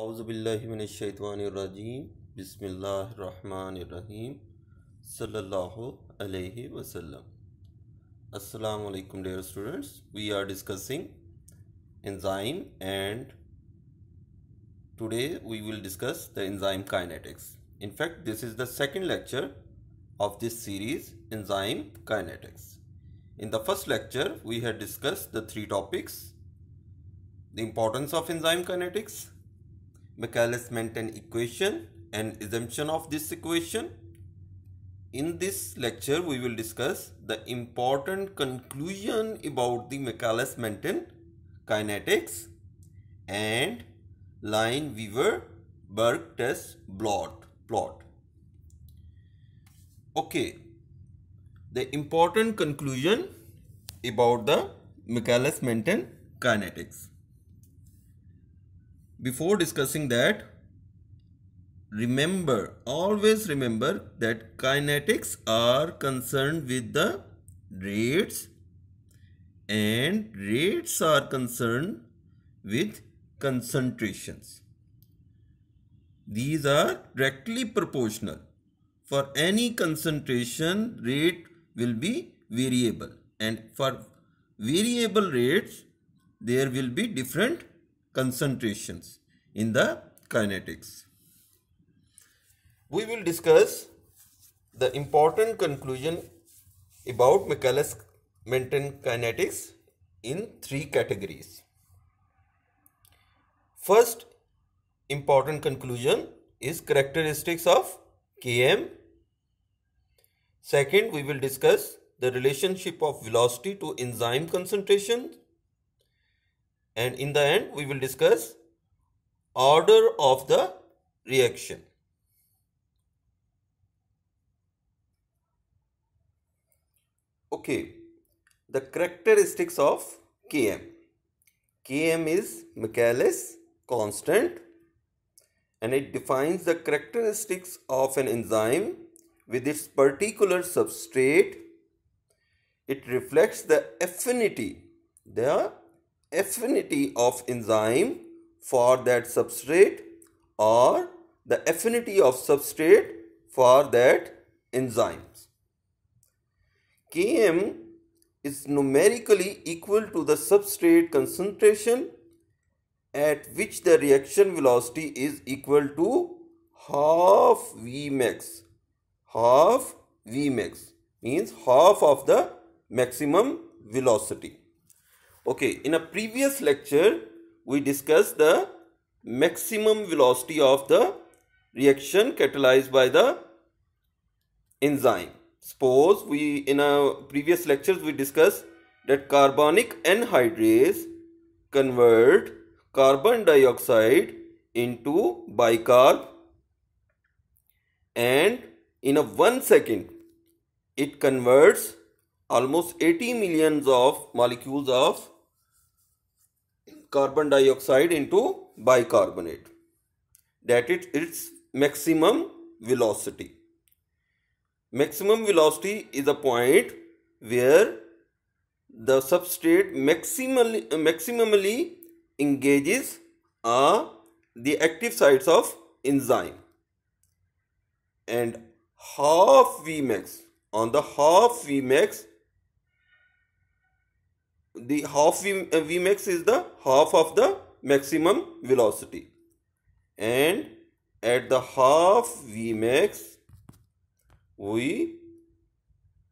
औज़ुबिल्लाहिमिनश्शैतानिर्रजीम बिस्मिल्लाहिर्रहमानिर्रहीम सल्लल्लाहु अलैहि वसल्लम. Assalamu alaikum dear students. We are discussing enzyme and today we will discuss the enzyme kinetics. In fact, this is the second lecture of this series, enzyme kinetics. In the first lecture, we had discussed the three topics: the importance of enzyme kinetics, Michaelis-Menten equation and assumption of this equation. In this lecture, we will discuss the important conclusion about the Michaelis-Menten kinetics and Lineweaver-Burk test plot. Okay, the important conclusion about the Michaelis-Menten kinetics. Before discussing that, always remember that kinetics are concerned with the rates and rates are concerned with concentrations. These are directly proportional. For any concentration, rate will be variable, and for variable rates, there will be different concentrations in the kinetics. We will discuss the important conclusion about Michaelis-Menten kinetics in three categories. First important conclusion is characteristics of Km. Second, we will discuss the relationship of velocity to enzyme concentration. And in the end, we will discuss order of the reaction. Okay, the characteristics of Km. Km is Michaelis constant and it defines the characteristics of an enzyme with its particular substrate. It reflects the affinity of enzyme for that substrate or the affinity of substrate for that enzymes. Km is numerically equal to the substrate concentration at which the reaction velocity is equal to half Vmax. Half Vmax means half of the maximum velocity. Okay, in a previous lecture, we discussed the maximum velocity of the reaction catalyzed by the enzyme. Suppose in our previous lectures, we discussed that carbonic anhydrase convert carbon dioxide into bicarb, and in a 1 second, it converts almost 80 millions of molecules of carbon dioxide into bicarbonate. That is its maximum velocity. Maximum velocity is a point where the substrate maximally engages the active sites of enzyme, and half Vmax, on the half Vmax, the half Vmax is the half of the maximum velocity, and at the half Vmax we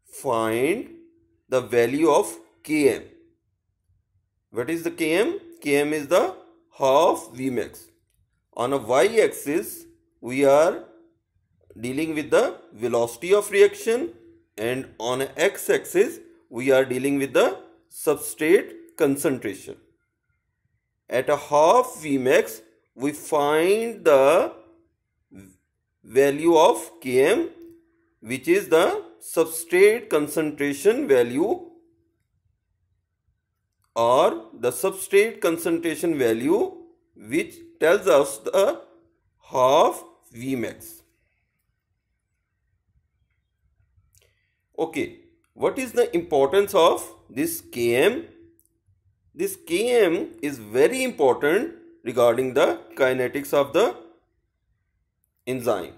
find the value of Km. What is the Km? Km is the half Vmax. On a y-axis we are dealing with the velocity of reaction, and on a x-axis we are dealing with the substrate concentration. At a half Vmax, we find the value of Km, which is the substrate concentration value or the substrate concentration value which tells us the half Vmax. Okay, what is the importance of this Km? This Km is very important regarding the kinetics of the enzyme.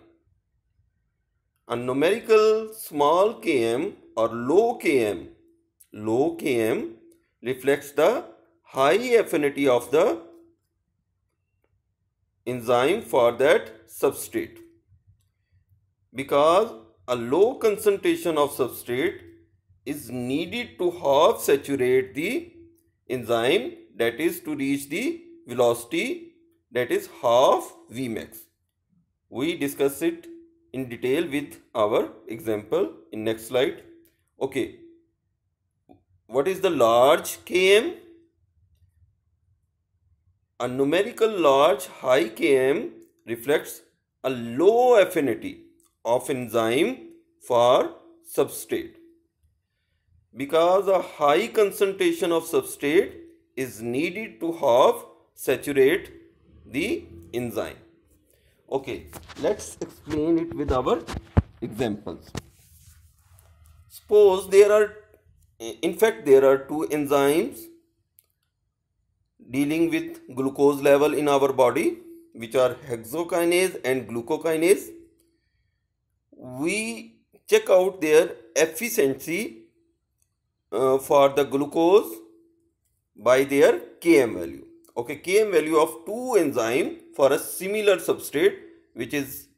A numerical small km or low km reflects the high affinity of the enzyme for that substrate, because a low concentration of substrate is needed to half saturate the enzyme, that is to reach the velocity that is half Vmax. We discuss it in detail with our example in next slide. Okay, what is the large Km? A numerical large high Km reflects a low affinity of enzyme for substrate, because a high concentration of substrate is needed to half saturate the enzyme. Okay, let's explain it with our examples. Suppose there are two enzymes dealing with glucose level in our body, which are hexokinase and glucokinase. We check out their efficiency for the glucose by their Km value. Okay, Km value of two enzymes for a similar substrate, which is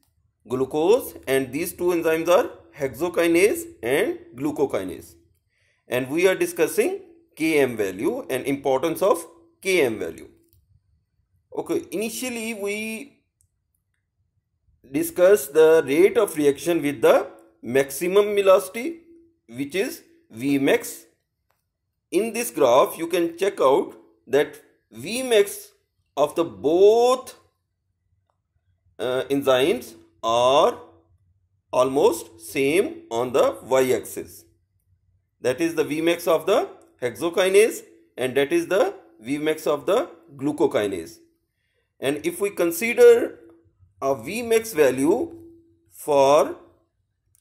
glucose, and these two enzymes are hexokinase and glucokinase. And we are discussing Km value and importance of Km value. Okay, initially we discuss the rate of reaction with the maximum velocity, which is Vmax. In this graph you can check out that Vmax of the both enzymes are almost same on the y-axis. That is the Vmax of the hexokinase and that is the Vmax of the glucokinase. And if we consider a Vmax value for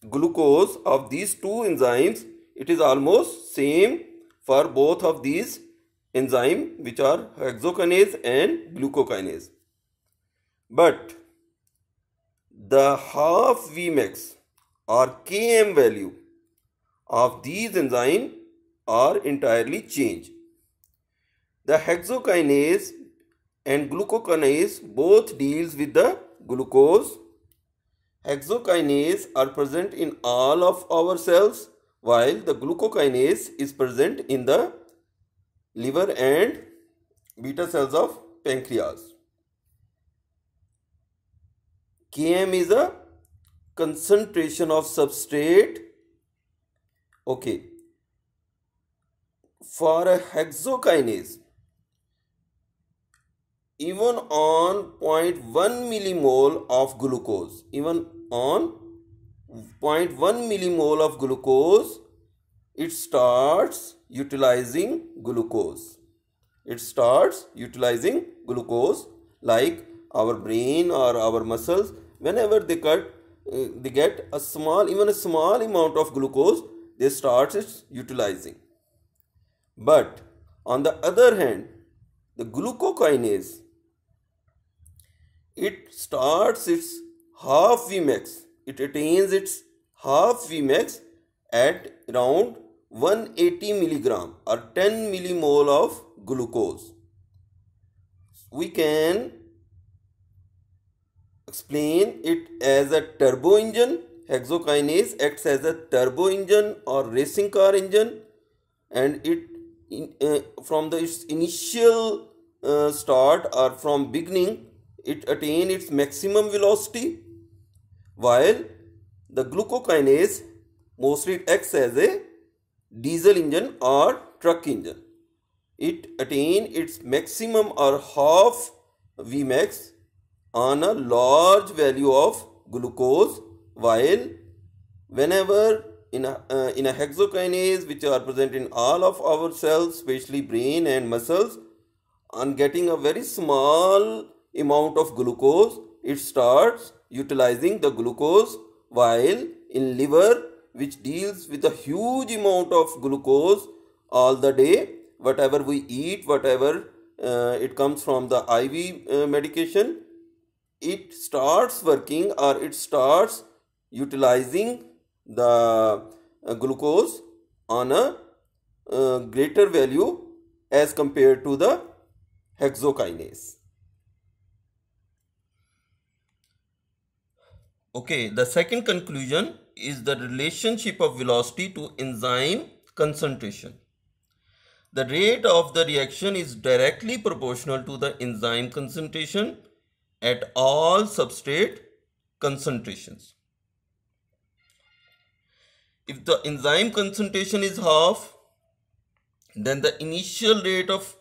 glucose of these two enzymes, it is almost same for both of these enzymes, which are hexokinase and glucokinase. But the half Vmax or Km value of these enzymes are entirely changed. The hexokinase and glucokinase both deals with the glucose. Hexokinase are present in all of our cells, while the glucokinase is present in the liver and beta cells of pancreas. Km is a concentration of substrate. Okay. For a hexokinase, even on 0.1 millimole of glucose, it starts utilizing glucose. Like our brain or our muscles, whenever they get a small amount of glucose, they start utilizing. But on the other hand, the glucokinase, it starts its half Vmax. It attains its half Vmax at around 180 milligram or 10 millimole of glucose. We can explain it as a turbo engine. Hexokinase acts as a turbo engine or racing car engine, and it from its initial start or from beginning, it attains its maximum velocity, while the glucokinase mostly acts as a diesel engine or truck engine. It attains its maximum or half Vmax on a large value of glucose, while whenever in a hexokinase, which are present in all of our cells, especially brain and muscles, on getting a very small amount of glucose, it starts utilizing the glucose, while in liver, which deals with a huge amount of glucose all the day, whatever we eat, whatever it comes from the IV medication, it starts working or it starts utilizing the glucose on a greater value as compared to the hexokinase. Okay, the second conclusion is the relationship of velocity to enzyme concentration. The rate of the reaction is directly proportional to the enzyme concentration at all substrate concentrations. If the enzyme concentration is half, then the initial rate of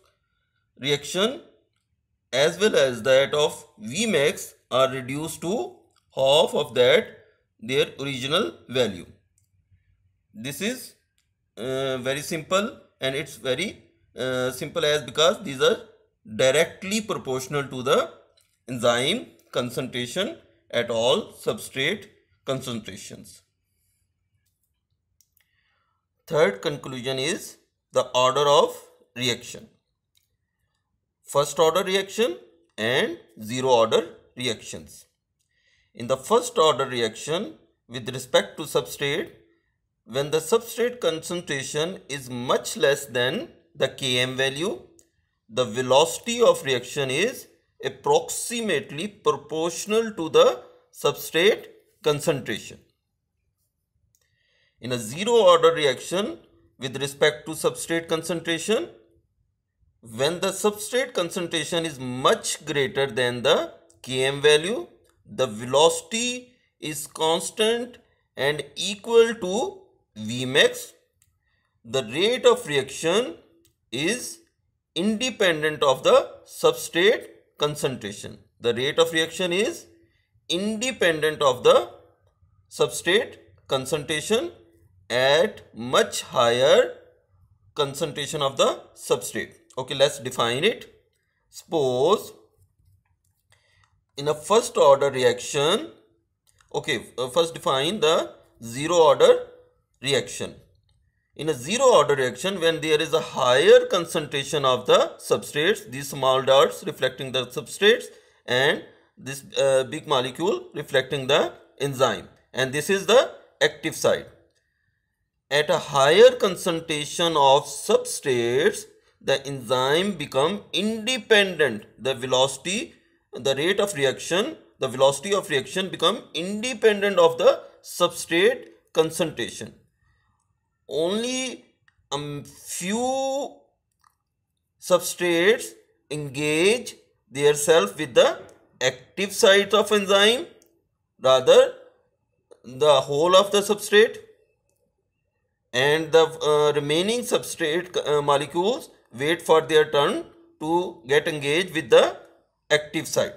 reaction as well as that of Vmax are reduced to half of that their original value. This is very simple, and it's very simple as because these are directly proportional to the enzyme concentration at all substrate concentrations. Third conclusion is the order of reaction. First order reaction and zero order reactions. In the first order reaction with respect to substrate, when the substrate concentration is much less than the Km value, the velocity of reaction is approximately proportional to the substrate concentration. In a zero order reaction with respect to substrate concentration, when the substrate concentration is much greater than the Km value, the velocity is constant and equal to Vmax. The rate of reaction is independent of the substrate concentration. The rate of reaction is independent of the substrate concentration at much higher concentration of the substrate. Okay, let's define it. Suppose in a first order reaction, first define the zero order reaction. In a zero order reaction, when there is a higher concentration of the substrates, these small dots reflecting the substrates and this big molecule reflecting the enzyme, and this is the active site. At a higher concentration of substrates, the enzyme become independent. The velocity, the rate of reaction, the velocity of reaction become independent of the substrate concentration. Only a few substrates engage themselves with the active site of enzyme, rather the whole of the substrate, and the remaining substrate molecules wait for their turn to get engaged with the active site.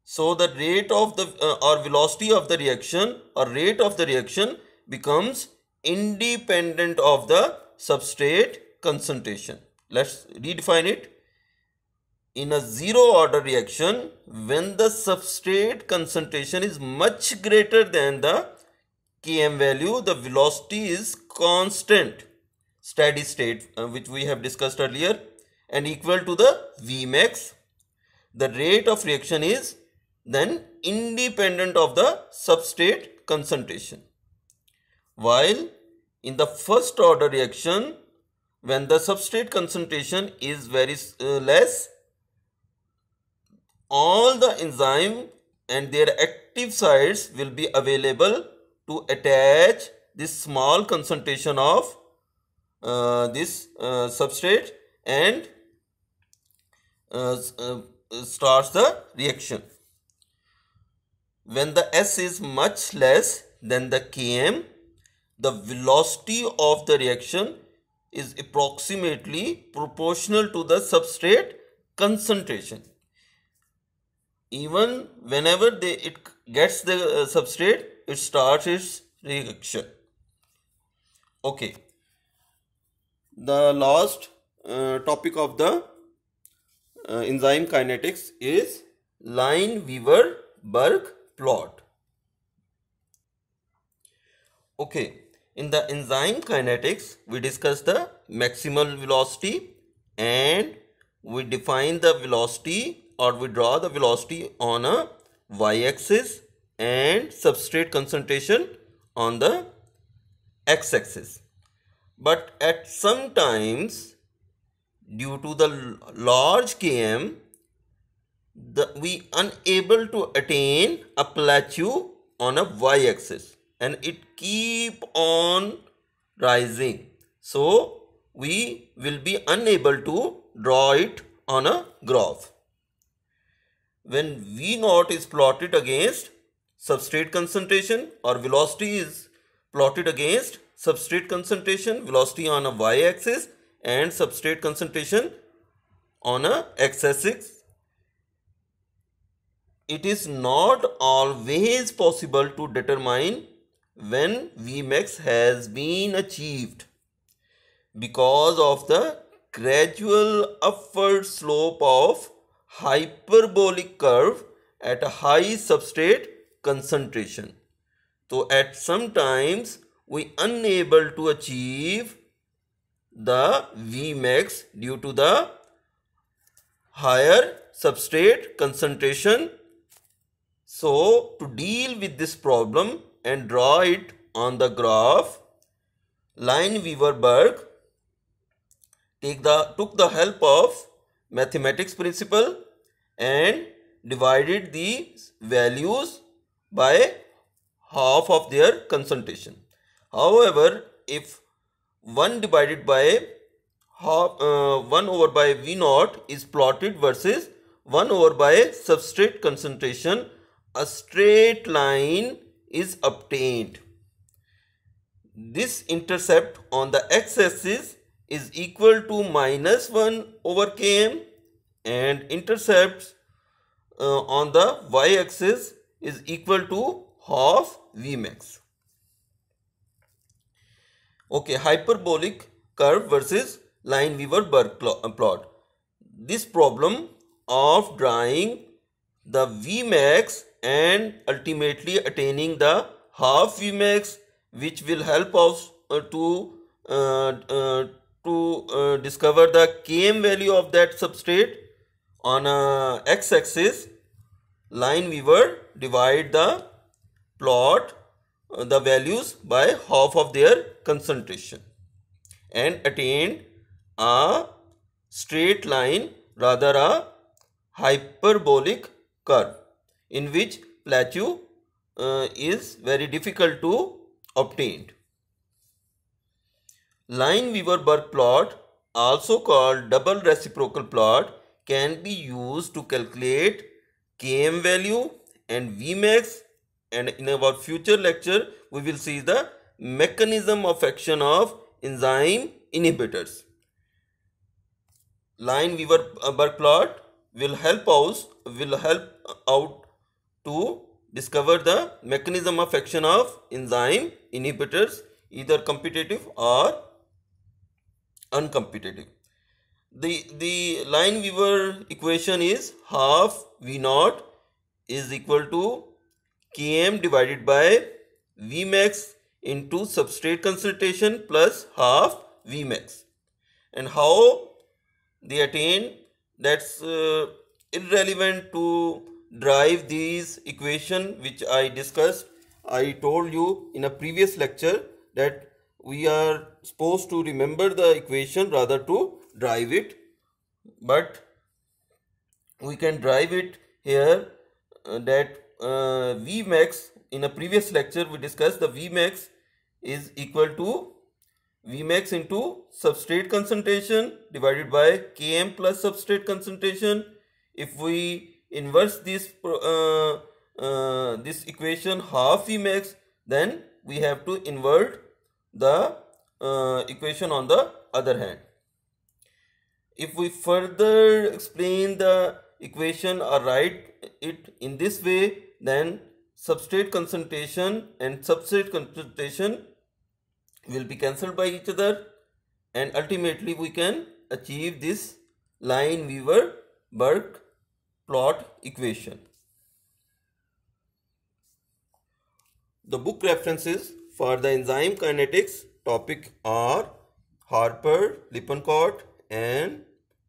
So the rate of the or velocity of the reaction or rate of the reaction becomes independent of the substrate concentration. Let's redefine it. In a zero order reaction, when the substrate concentration is much greater than the Km value, the velocity is constant, steady state, which we have discussed earlier, and equal to the Vmax. The rate of reaction is then independent of the substrate concentration. While in the first order reaction, when the substrate concentration is very less, all the enzyme and their active sites will be available to attach this small concentration of this substrate and starts the reaction. When the S is much less than the Km, the velocity of the reaction is approximately proportional to the substrate concentration. Even whenever it gets the substrate, it starts its reaction. Okay. The last topic of the enzyme kinetics is Lineweaver-Burk plot. Okay. In the enzyme kinetics, we discussed the maximal velocity and we define the velocity, or we draw the velocity on a y-axis and substrate concentration on the x-axis. But at some times, due to the large Km, we unable to attain a plateau on a y-axis, and it keep on rising. So we will be unable to draw it on a graph. When V naught is plotted against substrate concentration, or velocity is plotted against substrate concentration, velocity on a y-axis and substrate concentration on a x-axis, it is not always possible to determine when Vmax has been achieved because of the gradual upward slope of hyperbolic curve at a high substrate concentration. So at some times we unable to achieve the Vmax due to the higher substrate concentration. So to deal with this problem and draw it on the graph, Lineweaver-Burk took the help of mathematics principle and divided these values by half of their concentration. However, if 1 divided by half, 1 over by V naught is plotted versus 1 over by substrate concentration, a straight line is obtained. This intercept on the x-axis is equal to minus 1 over Km, and intercepts on the y-axis is equal to half Vmax. Okay, hyperbolic curve versus Lineweaver-Burk plot. This problem of drawing the Vmax and ultimately attaining the half Vmax, which will help us to discover the Km value of that substrate on a x-axis. Lineweaver divide the plot the values by half of their concentration and attained a straight line, rather a hyperbolic curve, in which plateau is very difficult to obtain. Lineweaver-Burk plot, also called double reciprocal plot, can be used to calculate Km value and Vmax, and in our future lecture we will see the mechanism of action of enzyme inhibitors. Lineweaver-Burk plot will help out to discover the mechanism of action of enzyme inhibitors, either competitive or uncompetitive. The Lineweaver equation is half V naught is equal to Km divided by Vmax into substrate concentration plus half Vmax. And how they attain, that's irrelevant to derive these equation which I discussed. I told you in a previous lecture that we are supposed to remember the equation rather to derive it, but we can derive it here. That Vmax, in a previous lecture we discussed the Vmax is equal to Vmax into substrate concentration divided by Km plus substrate concentration. If we inverse this this equation half Vmax, then we have to invert the equation on the other hand. If we further explain the equation or write it in this way, then substrate concentration and substrate concentration will be cancelled by each other, and ultimately we can achieve this Lineweaver-Burk plot equation. The book references for the enzyme kinetics topic are Harper, Lippincott and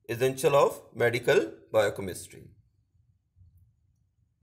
essential of medical biochemistry.